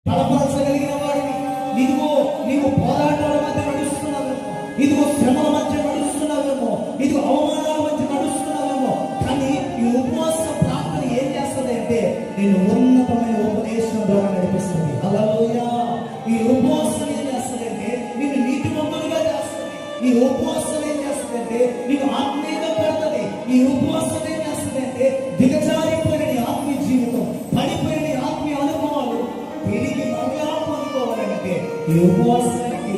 బలపరచగలిగిన వాడిని. ఇదిగో నీవు పోరాటాల మధ్య నడుస్తున్నావేమో, ఇదిగో శ్రమల మధ్య నడుస్తున్నావేమో, ఇదిగో అవమానాల మధ్య నడుస్తున్నావేమో. కానీ ఈ ఉపవాస ప్రార్థన ఏం చేస్తుంది అంటే నేను ఉన్నతమైన ఉపదేశం ద్వారా నడిపిస్తుంది. హల్లెలూయా. ఈ ఉపవాసం ఏం చేస్తుందంటే నిన్ను నీతిమంతులుగా చేస్తుంది. ఈ ఉపవాసం ఏం చేస్తుందంటే నీకు ఆత్మీయంగా పెడుతుంది. ఈ ఉపవాసం ఏం చేస్తుందంటే దిగజారిపోయిన నీ ఆత్మీయ జీవితం, పడిపోయిన నీ ఆత్మీయ అనుభవాలు తిరిగి మరలా పొందుకోవాలంటే ఈ ఉపవాసానికి